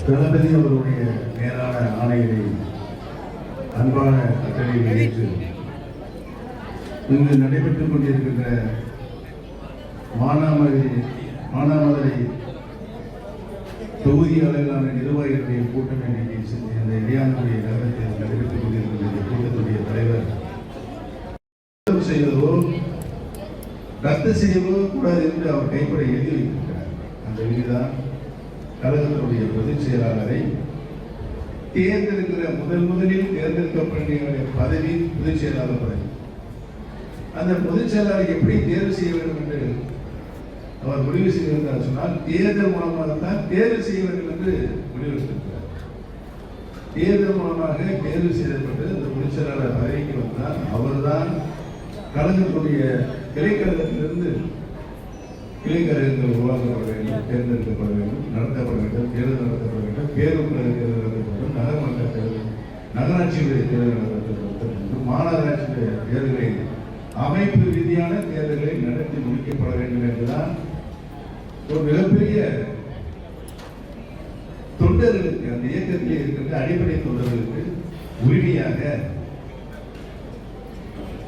தளபதி அவருடைய மேலான ஆணையை அன்பான கட்டளையை ஏற்று இங்கு நடைபெற்றுக் கொண்டிருக்கின்ற மானாமதுரை தொகுதி அளவிலான நிர்வாகிகளுடைய கூட்டம் இந்த இடையானுடைய நகரத்தில் நடைபெற்றுக் கொண்டிருக்கின்ற இந்த கூட்டத்துடைய தலைவர் செய்வதோ ரத்து செய்யவோ கூடாது என்று அவர் கைப்பட எழுதி வைத்திருக்கிறார். அந்த விதிதான் கழகத்தினுடைய பொதுச் செயலாளரை தேர்ந்தெடுக்கிற முதலில் தேர்ந்தெடுக்கப்பட்ட பதவி பொதுச் செயலாளர் பதவி. அந்த பொதுச் செயலாளரை எப்படி தேர்வு செய்ய வேண்டும் என்று அவர் முடிவு செய்திருந்தார் சொன்னால் தேர்தல் மூலமாகத்தான் தேர்வு செய்ய வேண்டும் என்று முடிவெடுத்திருக்கிறார். தேர்தல் மூலமாக தேர்வு செய்யப்பட்டு அந்த பொதுச் செயலாளர் பதவிக்கு வந்தால் அவர்தான் கழகத்துடைய கிளைக்கழகத்திலிருந்து கிளைக்கழகங்கள் உருவாக்கப்பட வேண்டும், தேர்ந்தெடுக்கப்பட வேண்டும், நடத்தப்பட வேண்டும், தேர்தல் நடத்தப்பட வேண்டும், பேரூர் தேர்தல் நடத்தப்பட வேண்டும், நகர்மன்ற தேர்தல், நகராட்சியுடைய தேர்தல் நடத்தப்பட வேண்டும், மாநகராட்சியுடைய தேர்தலை அமைப்பு ரீதியான தேர்தல்களை நடத்தி முடிக்கப்பட வேண்டும் என்றுதான் ஒரு மிகப்பெரிய தொண்டர்களுக்கு அந்த இயக்கத்திலே இருக்கின்ற அடிப்படை தொண்டர்களுக்கு உரிமையாக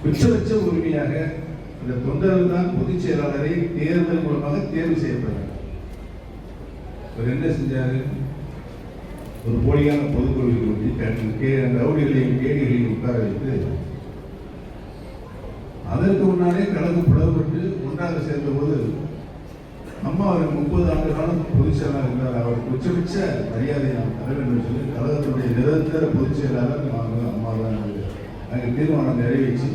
உச்சபட்ச உரிமையாக அந்த தொண்டர்கள் தான் பொதுச் செயலாளரை தேர்தல் மூலமாக தேர்வு செய்யப்படுறாங்க. அவர் என்ன செஞ்சாரு? ஒரு போலியான பொதுக்குழுவை கூட்டி ரவுடிகளையும் கேடிகளையும் உட்கார வைத்து அதற்கு முன்னாலே கழகம் புலப்பட்டு ஒன்றாக சேர்ந்த போது அம்மா அவர் 30 ஆண்டு காலம் பொதுச் செயலாளர் இருந்தார். அவருக்கு உச்சபட்ச மரியாதை நாம் தர வேண்டும் சொல்லி கழகத்தினுடைய நிரந்தர பொதுச் செயலாளர் அம்மா தான் அங்கே தீர்மானம் நிறைவேற்றி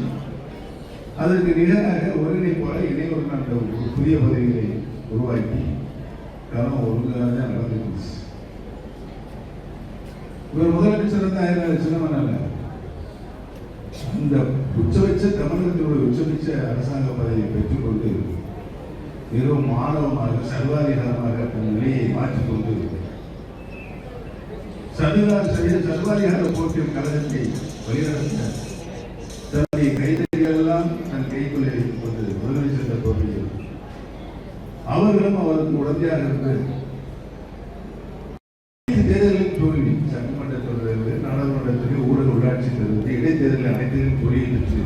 அதற்கு நிகராக ஒருங்கிணைப்பாக இணையொருநாட்ட ஒரு புதிய பதவிகளை உருவாக்கி கழகம் ஒழுங்காக நடந்துருந்துச்சு. இவர் முதலமைச்சர் வந்து 1000 சின்னமனால அந்த உச்சபட்ச தமிழகத்தினுடைய உச்சபட்ச அரசாங்க பதவியை பெற்றுக்கொண்டு மிகவும் மாணவமாக சர்வாதிகாரமாக தன் நிலையை மாற்றிக்கொண்டு சர்வாதிகார போட்டியும் கழகத்தை வழிநடத்த தன்னுடைய கைதறிகளெல்லாம் தன் கைக்குள்ளே வைத்துக் கொண்டு முதலமைச்சர் தோல்வியில் அவர்களும் அவருக்கு உடந்தையாக இருந்து தேர்தலில் தோல்வி, சட்டமன்ற தேர்தலில், நாடாளுமன்றத்தில், ஊரக உள்ளாட்சி தேர்தலில், இடைத்தேர்தலில் அனைத்திலும் தோல்வியை பெற்று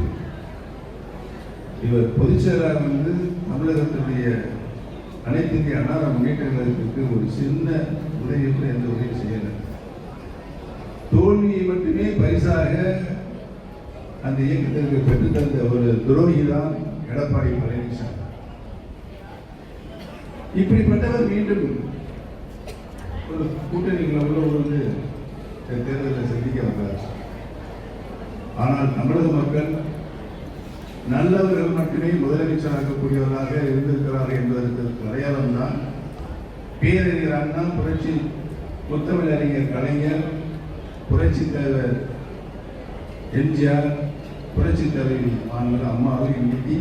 இவர் பொதுச் செயலாளர் வந்து தமிழகத்தினுடைய அனைத்து இந்திய அண்ணா முன்னேற்ற கழகத்திற்கு ஒரு சின்ன உதவி கூட எந்த உதவியும் செய்யலை. தோல்வியை மட்டுமே பரிசாக அந்த இயக்கத்திற்கு பெற்றுத்தந்த ஒரு துரோகி தான் எடப்பாடி பழனிசாமி. இப்படிப்பட்டவர் மீண்டும் ஒரு கூட்டணிகளை உள்ள தேர்தலில் சந்திக்க வந்தார். ஆனால் தமிழக மக்கள் நல்லவர்கள் மட்டுமே முதலமைச்சராகக்கூடியவர்களாக இருந்திருக்கிறார்கள் என்பதற்கு அடையாளம் தான் பேரறிஞர் அண்ணா, புரட்சி முத்தமிழறிஞர் கலைஞர், புரட்சி தலைவர் எம்ஜிஆர், புரட்சி தலைவி அம்மாவை இன்னைக்கு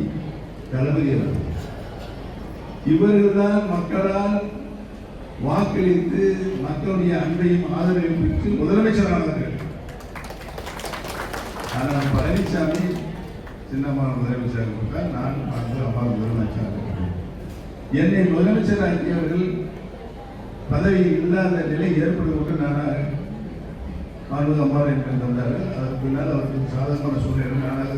தளபதி இவர்கள்தான் மக்களால் வாக்களித்து மக்களுடைய அன்பையும் ஆதரவையும் பெற்று முதலமைச்சரானார்கள். ஆனால் பழனிசாமி சின்னம்மா முதலமைச்சராக கொடுத்தால் நான் அம்மா முதலமைச்சராக என்னை முதலமைச்சராக்கியவர்கள் பதவி இல்லாத நிலை ஏற்படுவதற்கு நானாக மாண்புமிகு அம்மாவை என்று தந்தார்கள். அதற்கு பின்னால் அவருக்கு சாதகமான சூழ்நிலை நானாக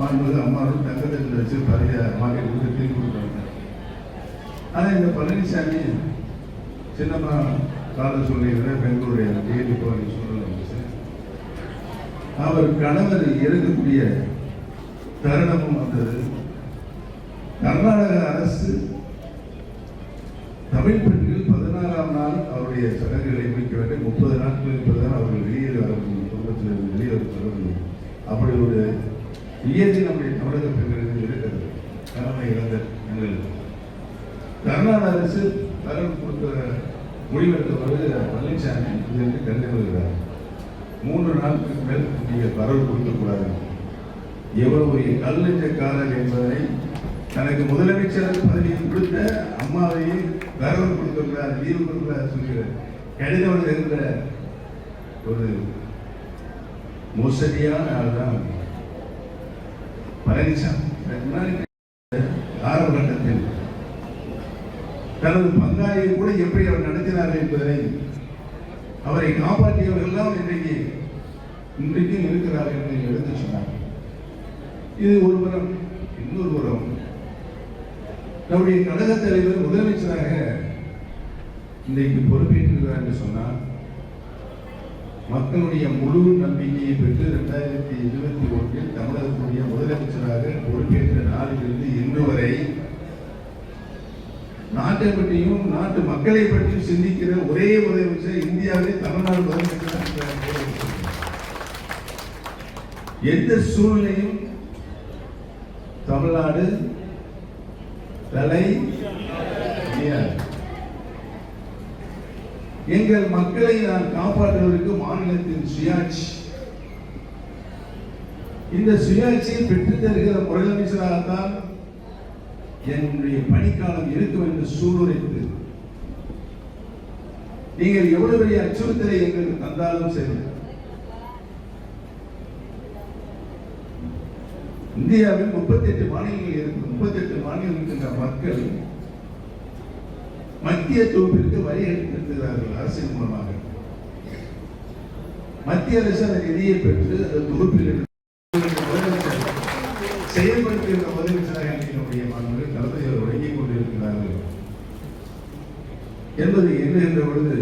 மாண்புமிகு அம்மாவும் தங்கத்தில் வச்சு பதவியை அம்மாவை கொடுத்து திரும்பி கொடுத்தாங்க. ஆனால் இந்த பழனிசாமி சின்னம்மா கால சூழ்நிலை பெங்களூருடைய தேடி போகிற சூழ்நிலை வந்துச்சு. அவர் கணவர் இறக்கக்கூடிய தருணமும் வந்தது. கர்நாடக அரசு தமிழ் பெண்கள் 16ஆம் நாள் அவருடைய சடங்குகளை முடிக்க வேண்டும். 30 நாட்களுக்கு பிறகு அவர்கள் வெளியேறி வர முடியும், குடும்பத்தில் வெளியே வர முடியும். அப்படி ஒரு இயற்கை நம்முடைய தமிழக பெண்களுக்கு இருக்கிறது. கணவனை இழந்த எங்களுக்கு கர்நாடக அரசு கடன் கொடுத்த முடிவெடுத்த பிறகு பழனிசாமி இதற்கு கருதி வருகிறார். 3 நாட்களுக்கு மேல் நீங்கள் பரவல் கொடுக்கக்கூடாது. எவ்வளவு கல்லஞ்சக்காரர் என்பதனை தனக்கு முதலமைச்சர் பதவியை கொடுத்த அம்மாவையே கரவல் கொடுக்கிறார், லீவு கொடுக்கிறார் சொல்கிறார். கடிதம் இருந்த ஒரு மோசடியான ஆள் தான் பழனிசாமி. ஆரம்ப கட்டத்தில் தனது பங்காளியை கூட எப்படி அவர் நடத்தினார்கள் என்பதனை அவரை காப்பாற்றியவர்கள் எல்லாம் இன்றைக்கும் இருக்கிறார்கள் என்று எடுத்து சொன்னார். இது ஒரு புறம். இன்னொரு புறம், நம்முடைய கழக தலைவர் முதலமைச்சராக இன்றைக்கு பொறுப்பேற்றிருக்கிறார் என்று சொன்னால் மக்களுடைய முழு நம்பிக்கையை பெற்று 2021 தமிழகத்துடைய முதலமைச்சராக பொறுப்பேற்ற நாளிலிருந்து இன்று வரை நாட்டை பற்றியும் நாட்டு மக்களை பற்றியும் சிந்திக்கிற ஒரே முதலமைச்சர் இந்தியாவிலே தமிழ்நாடு முதலமைச்சர். எந்த சூழ்நிலையும் தமிழ்நாடு தலை எங்கள் மக்களை நான் காப்பாற்றுவதற்கு மாநிலத்தின் சுயாட்சி, இந்த சுயாட்சியை பெற்றுத் தருகிற முதலமைச்சராகத்தான் என்னுடைய பணிக்காலம் இருக்கும் என்று சூழ்நிலைத்து நீங்கள் எவ்வளவு பெரிய அச்சுறுத்தலை எங்களுக்கு தந்தாலும் சரி, இந்தியாவில் 38 மாநிலங்கள் இருக்கு. 38 மாநிலங்கள் இருக்கின்ற மக்கள் மத்திய தொகுப்பிற்கு வரி எடுத்திருக்கிறார்கள். அரசின் மூலமாக மத்திய அரசு அந்த நிதியை பெற்று அந்த தொகுப்பில் செயல்படுத்துகின்ற முதலமைச்சராக நம்முடைய மாணவர்கள் தளபதி அவர் வழங்கிக் கொண்டிருக்கிறார்கள் என்பதை எண்ணுகின்ற பொழுது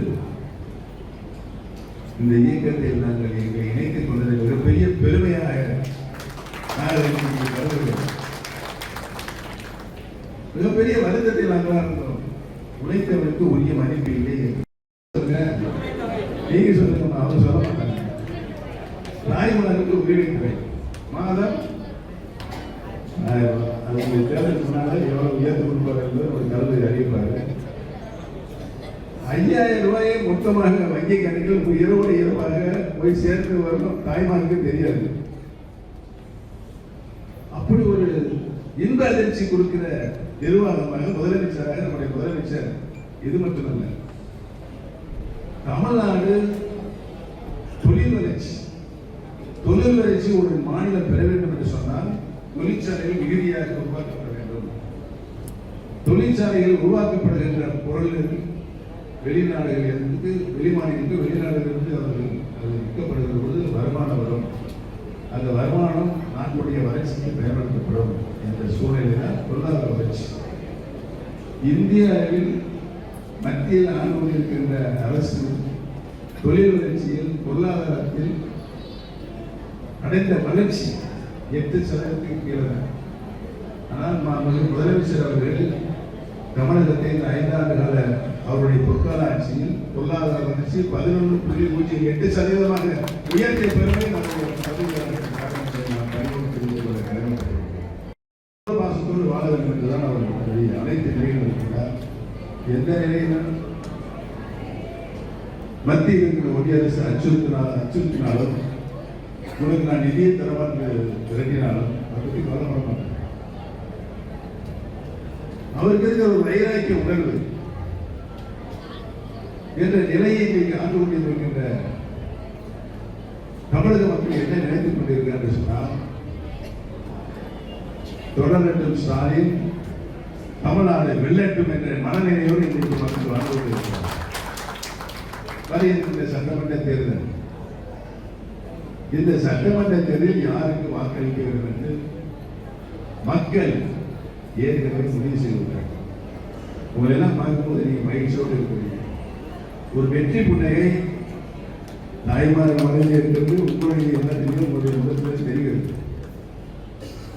இந்த இயக்கத்தை நாங்கள் எங்களை இணைத்துக் கொண்டது மிகப்பெரிய பெருமையாக மிகப்பெரிய வருத்தத்தை நாங்கள் இருந்தோம். உழைத்தவனுக்கு உரிய மதிப்பு இல்லை. நீங்க சொல்லுங்க, அவங்க சொல்ல மாட்டாங்க. ராய்மலருக்கு உதவித்துறை மாதம் 1000 ரூபாய். அது தேர்தலுக்கு முன்னால எவ்வளவு உயர்ந்து கொடுப்பாரு என்பது ஒரு கருத்தை அறிவிப்பாரு. 5000 ரூபாயை மொத்தமாக வங்கி கணக்கில் இரவோடு இரவாக போய் சேர்த்து வரணும். தாய்மாருக்கு தெரியாது. அப்படி ஒரு இன்ப அதிர்ச்சி கொடுக்கிற நிர்வாகமாக முதலமைச்சராக நம்முடைய முதலமைச்சர். இது மட்டுமல்ல, தமிழ்நாடு தொழில் வளர்ச்சி ஒரு மாநிலம் பெற வேண்டும் என்று சொன்னால் தொழிற்சாலைகள் மிகுதியாக உருவாக்கப்பட வேண்டும். தொழிற்சாலைகள் உருவாக்கப்படுகின்ற பொருள்கள் வெளிநாடுகளிலிருந்து வெளிநாடுகளிலிருந்து அவர்கள் விற்கப்படுகிற பொழுது வருமானம் வரும். அந்த வருமானம் நாட்டுடைய வளர்ச்சிக்கு பயன்படுத்தப்படும் என்ற சூழ்நிலையில் பொருளாதார வளர்ச்சி. இந்தியாவில் மத்தியில் ஆண்டு கொண்டிருக்கின்ற அரசு தொழில் வளர்ச்சியில் பொருளாதாரத்தில் அடைந்த வளர்ச்சி 8% கீழே. ஆனால் முதலமைச்சர் அவர்கள் தமிழகத்தை இந்த 5 ஆண்டு கால அவருடைய பொற்கால ஆட்சியில் பொருளாதார வளர்ச்சி 11.08% உயர்த்திய பெருமை பாசத்தோடு வாழ வேண்டும் என்றுதான் அவர் அனைத்து நிலையிலும் இருக்கிறார். எந்த நிலையிலும் மத்தியில் இருக்கிற ஒன்றிய அரசு அச்சுறுத்தினாலும் உனக்கு நான் நிதியை தரவான்னு விரட்டினாலும் அதை பற்றி கவலைப்பட மாட்டேன். அவருக்கு இருக்கிற ஒரு வைராக்கிய உணர்வு என்ற நிலையை இன்றைக்கு ஆண்டு கொண்டிருக்கின்ற தமிழக மக்கள் என்ன நினைத்துக் கொண்டிருக்கிறார் என்று சொன்னால், தொடரட்டும் ஸ்டாலின், தமிழ்நாடு வெல்லட்டும் என்ற மனநிலையோடு இன்றைக்கு மக்கள் வாழ்ந்து கொண்டிருக்கிறார். வருகின்ற சட்டமன்ற தேர்தல், இந்த சட்டமன்ற தேர்தலில் யாருக்கு வாக்களிக்க வேண்டும் என்று மக்கள் ஏற்கனவே முடிவு செய்திருக்கிறார்கள். உங்களை எல்லாம் பார்க்கும்போது நீங்க மகிழ்ச்சியோடு இருக்கிறீங்க. ஒரு வெற்றி புன்னகை தாய்மார் மனதில் இருக்கிறது. உங்களுடைய எல்லாத்தையும் உங்களுடைய முகத்தில் தெரிகிறது.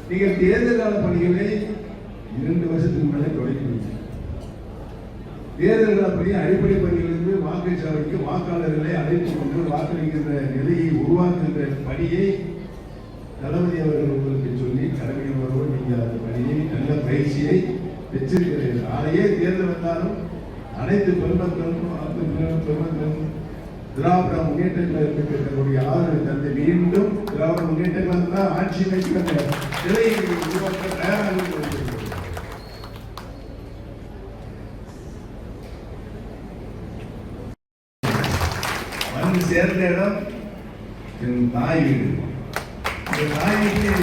நீங்கள் தேர்தல் கால பணிகளை 2 வருஷத்துக்கு மேலே தொடங்கிவிட்டீங்க. தேர்தல் கால பணி அடிப்படை பணிகளிலிருந்து வாக்குச்சாவடிக்கு வாக்காளர்களை அழைத்துக் கொண்டு வாக்களிக்கின்ற நிலையை உருவாக்குகின்ற பணியை தளபதி அவர்கள் உங்களுக்கு சொல்லி கடமையோடு நீங்கள் அந்த பணியை நல்ல பயிற்சியை பெற்றிருக்கிறீர்கள். ஆலையே தேர்தல் வந்தாலும் அனைத்து பெருமக்களும் திராவிட முன்னேற்ற கழகத்தினுடைய ஆதரவை தந்து மீண்டும் திராவிட முன்னேற்ற கழகம் தான் ஆட்சி அமைக்கின்ற நிலையை உருவாக்க தயாராக இருக்கிறது. வந்து சேர்ந்த இடம் என் தாய் வீடு. இந்த தாய் வீட்டில்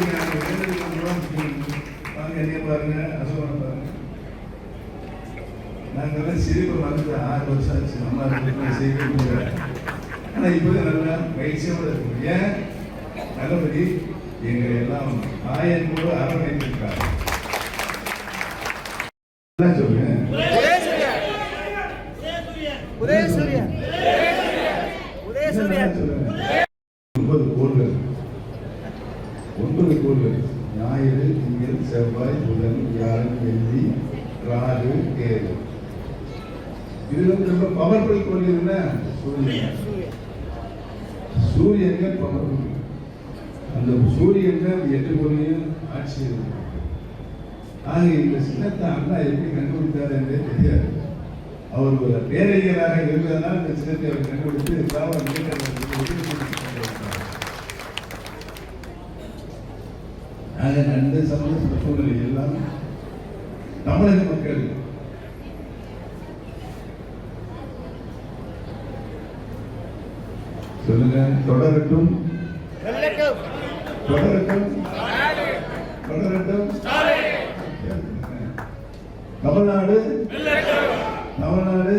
பாருங்க, அசோகனை பாருங்க. நாங்கெல்லாம் சிரிப்பு வந்து 6 வருஷம் ஆச்சு. அம்மா செய்ய ஆனா இப்போது நல்லா மகிழ்ச்சியோட இருக்கும். ஏன்? நல்லபடி எங்களை எல்லாம் ஆயன் கூட அரவணைத்திருக்காங்க. சொல்லுங்க. 9 கோள்கள் ஞாயிறு, திங்கள், செவ்வாய், புதன், வியாழன், வெள்ளி, ராகு, கேது. இதுல ரொம்ப பவர்ஃபுல் கோள் என்ன? சூரியன். சூரியன் பவர்ஃபுல். அந்த சூரியன் 8 கோளையும் ஆட்சி இருக்கு. ஆக இந்த சின்னத்தை அண்ணா எப்படி கண்டுபிடித்தார் என்றே தெரியாது. அவர் ஒரு பேரையராக இருந்ததால் இந்த சின்னத்தை அவர் கண்டுபிடித்து அந்த சமூக சூழ்நிலை எல்லாம் தமிழக மக்கள் சொல்லுங்க. தொடரட்டும், தொடரட்டும், தொடரட்டும். தமிழ்நாடு, தமிழ்நாடு